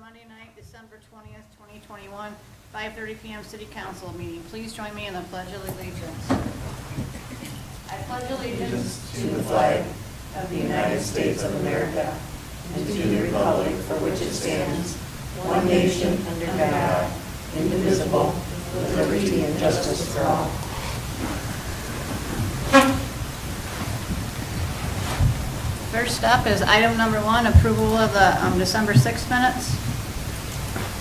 Monday night, December 20th, 2021, 5:30 p.m. City Council meeting. Please join me in the Pledge of Allegiance. I pledge allegiance to the flag of the United States of America and to the republic for which it stands, one nation under God, indivisible, with liberty and justice for all. First up is item number 1, approval of the December 6th minutes.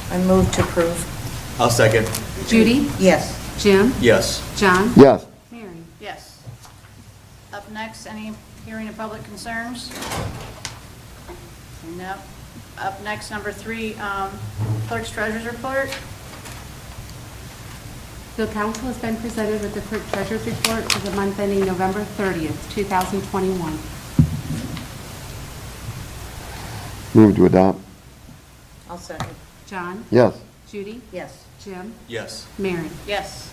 I move to approve. I'll second. Judy? Yes. Jim? Yes. John? Yes. Mary? Yes. Up next, any hearing of public concerns? No. Up next, number 3, clerk's treasurer's report. The council has been presented with the clerk treasurer's report for the month ending November 30th, 2021. Move to adopt. I'll second. John? Yes. Judy? Yes. Jim? Yes. Mary? Yes.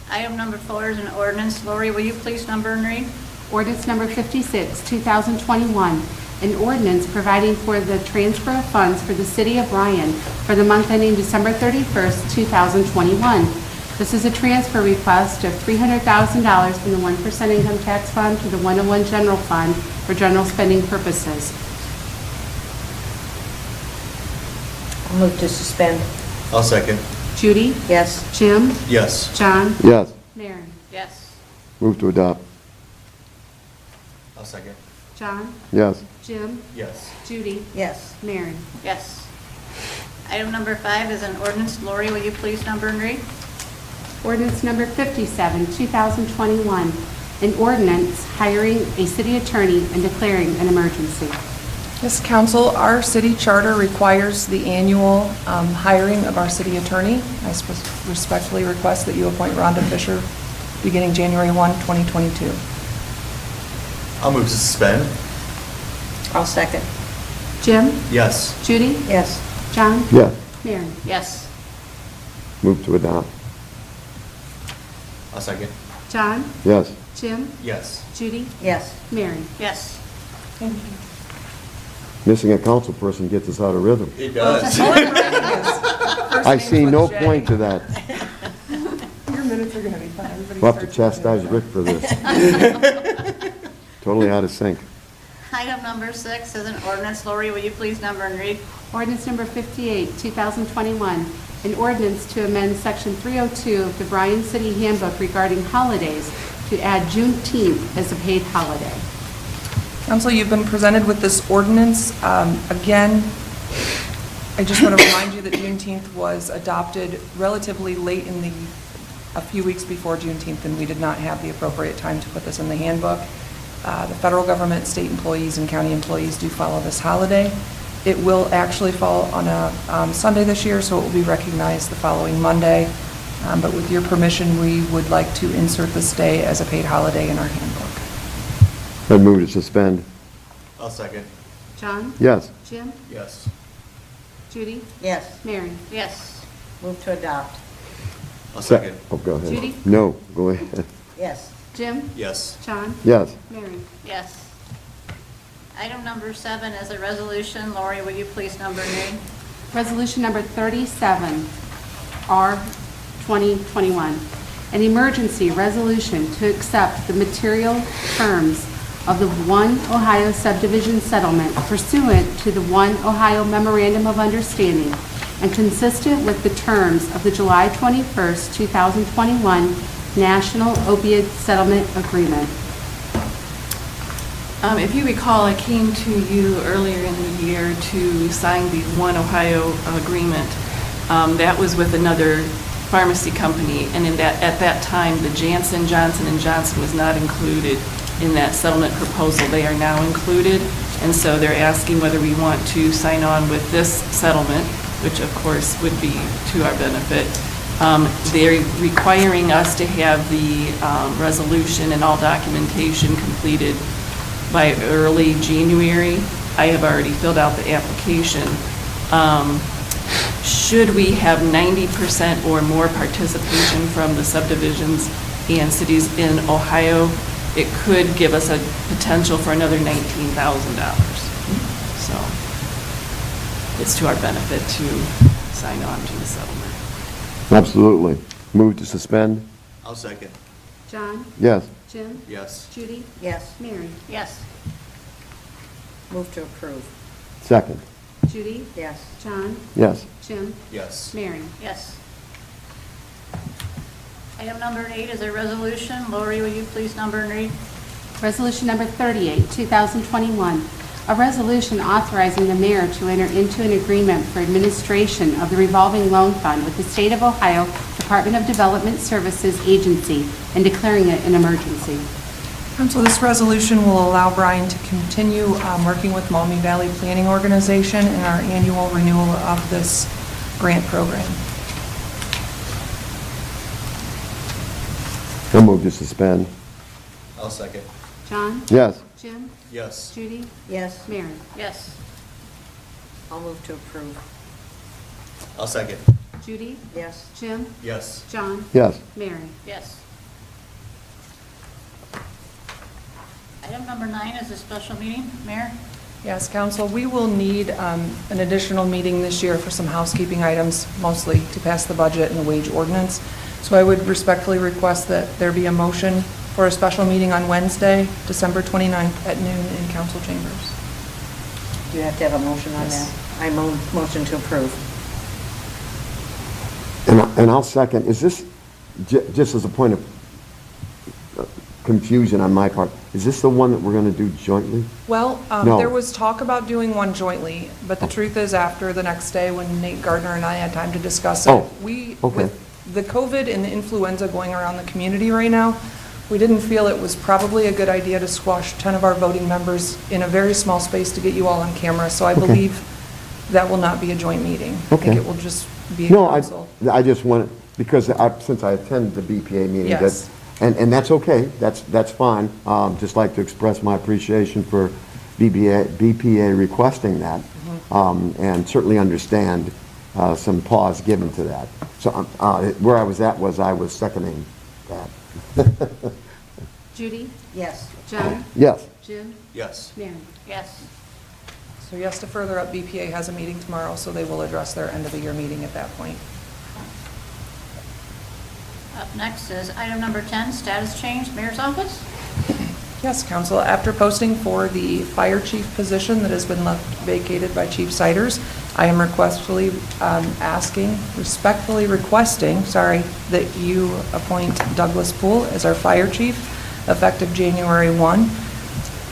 Item number 4 is an ordinance. Lori, will you please number and read? Ordinance number 56, 2021, an ordinance providing for the transfer of funds for the city of Bryan for the month ending December 31st, 2021. This is a transfer request of $300,000 from the 1% income tax fund to the 101 general fund for general spending purposes. I'll move to suspend. I'll second. Judy? Yes. Jim? Yes. John? Yes. Mary? Yes. Move to adopt. I'll second. John? Yes. Jim? Yes. Judy? Yes. Mary? Yes. Item number 5 is an ordinance. Lori, will you please number and read? Ordinance number 57, 2021, an ordinance hiring a city attorney and declaring an emergency. Yes, Council, our city charter requires the annual hiring of our city attorney. I respectfully request that you appoint Rhonda Fisher beginning January 1, 2022. I'll move to suspend. I'll second. Jim? Yes. Judy? Yes. John? Yes. Mary? Yes. Move to adopt. I'll second. John? Yes. Jim? Yes. Judy? Yes. Mary? Yes. Thank you. Missing a council person gets us out of rhythm. It does. I see no point to that. Your minutes are going to be fine. Everybody We'll have to starts with chastise Rick for this. Totally out of sync. Item number 6 is an ordinance. Lori, will you please number and read? Ordinance number 58, 2021, an ordinance to amend Section 302 of the Bryan City Handbook regarding holidays to add Juneteenth as a paid holiday. Council, you've been presented with this ordinance. Again, I just want to remind you that Juneteenth was adopted relatively late in a few weeks before Juneteenth, and we did not have the appropriate time to put this in the handbook. The federal government, state employees, and county employees do follow this holiday. It will actually fall on a Sunday this year, so it will be recognized the following Monday. But with your permission, we would like to insert this day as a paid holiday in our handbook. I'd move to suspend. I'll second. John? Yes. Jim? Yes. Judy? Yes. Mary? Yes. Move to adopt. I'll second. Oh, go ahead. Judy? No, go ahead. Yes. Jim? Yes. John? Yes. Mary? Yes. Item number 7 is a resolution. Lori, will you please number and read? Resolution number 37, R 2021, an emergency resolution to accept the material terms of the One Ohio subdivision settlement pursuant to the One Ohio Memorandum of Understanding and consistent with the terms of the July 21st, 2021 National Opioid Settlement Agreement. If you recall, I came to you earlier in the year to sign the One Ohio agreement. That was with another pharmacy company, and at that time, the Johnson & Johnson was not included in that settlement proposal. They are now included, and so they're asking whether we want to sign on with this settlement, which of course would be to our benefit. They're requiring us to have the resolution and all documentation completed by early January. I have already filled out the application. Should we have 90% or more participation from the subdivisions and cities in Ohio, it could give us a potential for another $19,000. So it's to our benefit to sign on to the settlement. Absolutely. Move to suspend? I'll second. John? Yes. Jim? Yes. Judy? Yes. Mary? Yes. Move to approve. Second? Judy? Yes. John? Yes. Jim? Yes. Mary? Yes. Item number 8 is a resolution. Lori, will you please number and read? Resolution number 38, 2021, a resolution authorizing the mayor to enter into an agreement for administration of the revolving loan fund with the State of Ohio Department of Development Services Agency and declaring it an emergency. Council, this resolution will allow Bryan to continue working with Maumee Valley Planning Organization in our annual renewal of this grant program. I'll move to suspend? I'll second. John? Yes. Jim? Yes. Judy? Yes. Mary? Yes. I'll move to approve. I'll second. Judy? Yes. Jim? Yes. John? Yes. Mary? Yes. Item number 9 is a special meeting. Mayor? Yes, Council, we will need an additional meeting this year for some housekeeping items, mostly to pass the budget and the wage ordinance. So I would respectfully request that there be a motion for a special meeting on Wednesday, December 29th at noon in council chambers. Do you have to have a motion on Yes. that? I motion to approve. And I'll second. Is this, just as a point of confusion on my part, is this the one that we're going to do jointly? Well, No. there was talk about doing one jointly, but the truth is, after the next day, when Nate Gardner and I had time to discuss it, Oh, we, okay. with the COVID and the influenza going around the community right now, we didn't feel it was probably a good idea to squash 10 of our voting members in a very small space to get you all on camera. So I Okay. believe that will not be a joint meeting. I think Okay. it will just be a No, council. I just want, because since I attend the BPA meeting, Yes. and that's okay, that's fine. Just like to express my appreciation for BPA requesting that, and certainly understand some pause given to that. So where I was at was I was seconding that. Judy? Yes. John? Yes. Jim? Yes. Mary? Yes. So yes, to further up, BPA has a meeting tomorrow, so they will address their end of the year meeting at that point. Up next is item number 10, status change, Mayor's Office. Yes, Council, after posting for the fire chief position that has been left vacated by Chief Siders, I am respectfully requesting, that you appoint Douglas Poole as our fire chief, effective January 1.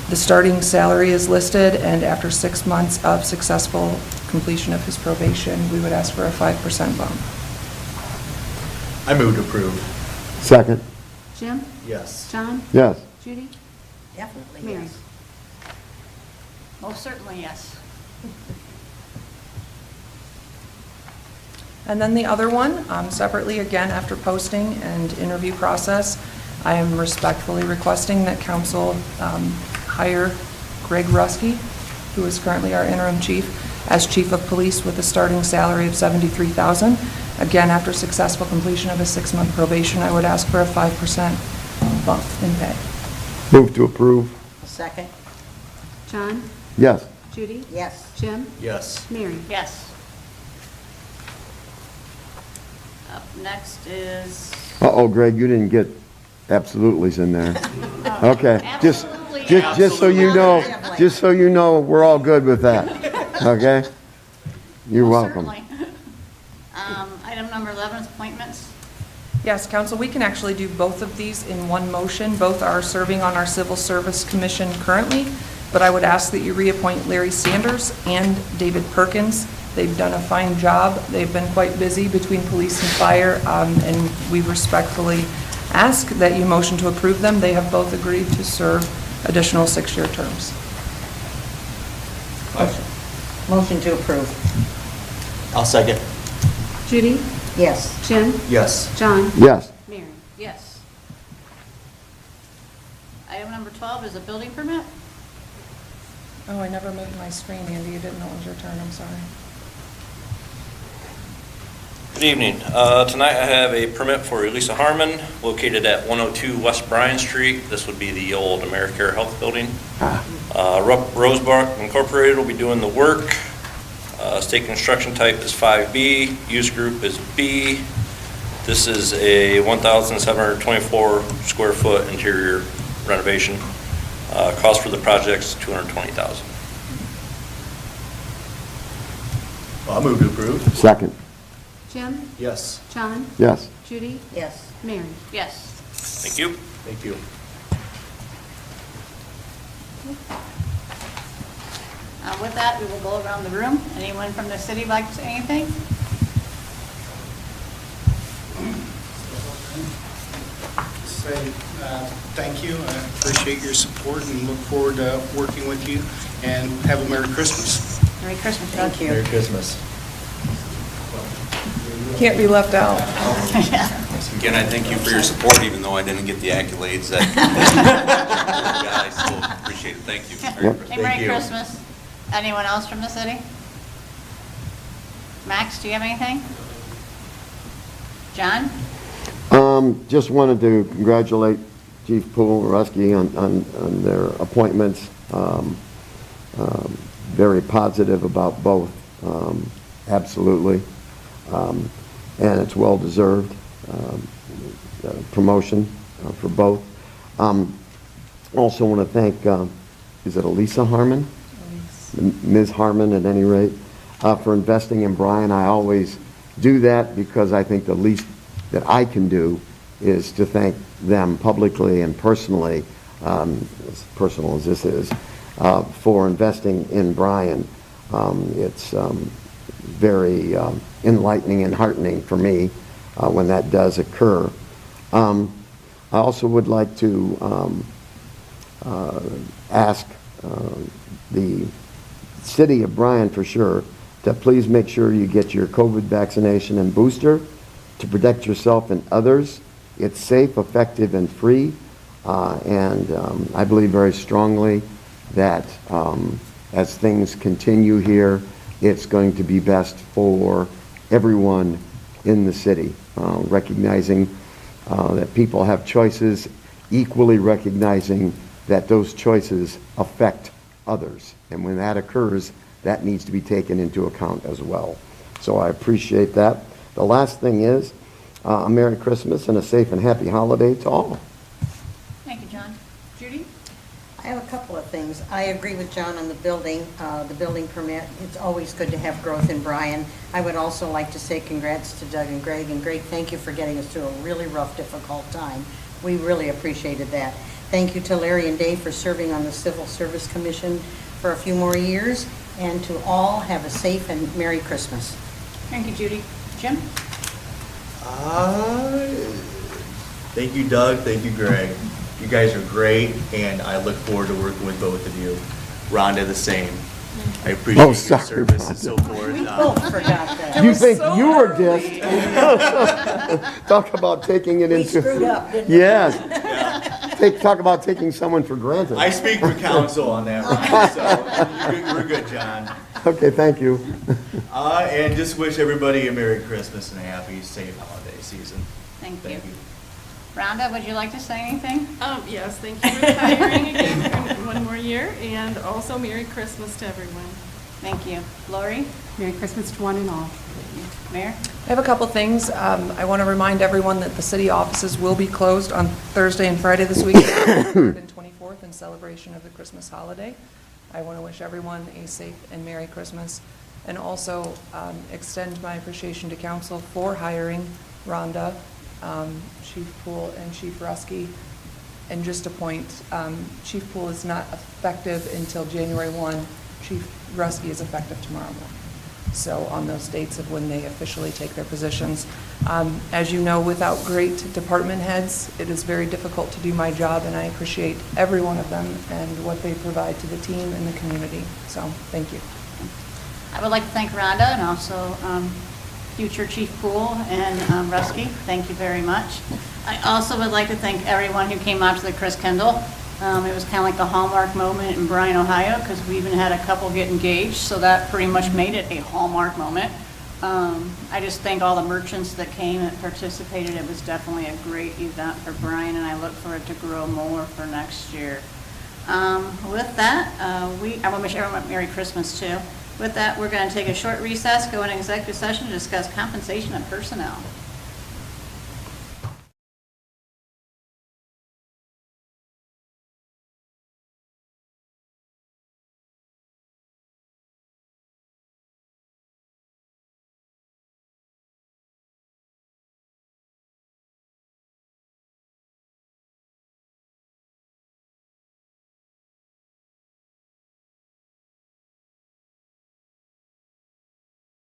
The starting salary is listed, and after 6 months of successful completion of his probation, we would ask for a 5% bump. I move to approve. Second? Jim? Yes. John? Yes. Judy? Definitely Mary? yes. Most certainly, yes. And then the other one, separately, again, after posting and interview process, I am respectfully requesting that council hire Greg Ruski, who is currently our interim chief, as chief of police with a starting salary of $73,000. Again, after successful completion of a 6-month probation, I would ask for a 5% bump in pay. Move to approve? A second. John? Yes. Judy? Yes. Jim? Yes. Mary? Yes. Up next is, Uh-oh, Greg, you didn't get absoluely's in there. Okay, Absolutely. just so you know, we're all good with that, okay? You're most welcome. certainly. Item number 11 is appointments. Yes, council, we can actually do both of these in one motion. Both are serving on our Civil Service Commission currently, but I would ask that you reappoint Larry Sanders and David Perkins. They've done a fine job. They've been quite busy between police and fire, and we respectfully ask that you motion to approve them. They have both agreed to serve additional 6-year terms. Motion to approve. I'll second. Judy? Yes. Jim? Yes. John? Yes. Mary? Yes. Item number 12 is a building permit. Oh, I never moved my screen, Andy. You didn't know it was your turn. I'm sorry. Good evening. Tonight I have a permit for Elisa Harmon located at 102 West Bryan Street. This would be the old AmeriCare Health Building. Rosebark Incorporated will be doing the work. State construction type is 5B, use group is B. This is a 1,724 square foot interior renovation. Cost for the project is $220,000. I'll move to approve. Second. Jim? Yes. John? Yes. Judy? Yes. Mary? Yes. Thank you. Thank you. With that, we will go around the room. Anyone from the city like to say anything? Say thank you. I appreciate your support and look forward to working with you, and have a Merry Christmas. Merry Christmas, Doug. Thank you. Merry Christmas. Can't be left out. Again, I thank you for your support, even though I didn't get the accolades that I still appreciate it. Thank you. Merry Yep. Christmas. Hey, Merry Thank you. Christmas. Anyone else from the city? Max, do you have anything? John? Just wanted to congratulate Chief Poole and Rusky on their appointments. Very positive about both, absolutely. And it's well-deserved promotion for both. Also want to thank, is it Elisa Harmon? Ms. Harmon, at any rate, for investing in Bryan. I always do that because I think the least that I can do is to thank them publicly and personally, as personal as this is, for investing in Bryan. It's very enlightening and heartening for me when that does occur. I also would like to ask the city of Bryan for sure to please make sure you get your COVID vaccination and booster to protect yourself and others. It's safe, effective, and free, and I believe very strongly that as things continue here, it's going to be best for everyone in the city, recognizing that people have choices, equally recognizing that those choices affect others. And when that occurs, that needs to be taken into account as well. So I appreciate that. The last thing is a Merry Christmas and a safe and happy holiday to all. Thank you, John. Judy? I have a couple of things. I agree with John on the building permit. It's always good to have growth in Bryan. I would also like to say congrats to Doug and Greg. And Greg, thank you for getting us through a really rough, difficult time. We really appreciated that. Thank you to Larry and Dave for serving on the Civil Service Commission for a few more years. And to all, have a safe and Merry Christmas. Thank you, Judy. Jim? Thank you, Doug. Thank you, Greg. You guys are great, and I look forward to working with both of you. Rhonda, the same. I appreciate your sorry, service and so forth. We both forgot that. You think you were dissed? Talk about taking it We into... screwed up, didn't we? Yes. Talk about taking someone for granted. I speak for council on that one, so we're good, John. Okay, thank you. And just wish everybody a Merry Christmas and a happy, safe holiday season. Thank you. Rhonda, would you like to say anything? Yes, thank you for hiring again for one more year, and also Merry Christmas to everyone. Thank you. Lori? Merry Christmas to one and all. Mayor? I have a couple things. I want to remind everyone that the city offices will be closed on Thursday and Friday this week, 23rd and 24th, in celebration of the Christmas holiday. I want to wish everyone a safe and Merry Christmas, and also extend my appreciation to council for hiring Rhonda, Chief Poole, and Chief Rusky. And just a point, Chief Poole is not effective until January 1. Chief Rusky is effective tomorrow morning. So on those dates of when they officially take their positions. As you know, without great department heads, it is very difficult to do my job, and I appreciate every one of them and what they provide to the team and the community. So thank you. I would like to thank Rhonda and also future Chief Poole and Rusky. Thank you very much. I also would like to thank everyone who came out to the Chris Kendall. It was kind of like the hallmark moment in Bryan, Ohio, because we even had a couple get engaged, so that pretty much made it a hallmark moment. I just thank all the merchants that came and participated. It was definitely a great event for Bryan, and I look for it to grow more for next year. With that, I want to wish everyone a Merry Christmas too. With that, we're going to take a short recess, go into executive session, to discuss compensation of personnel.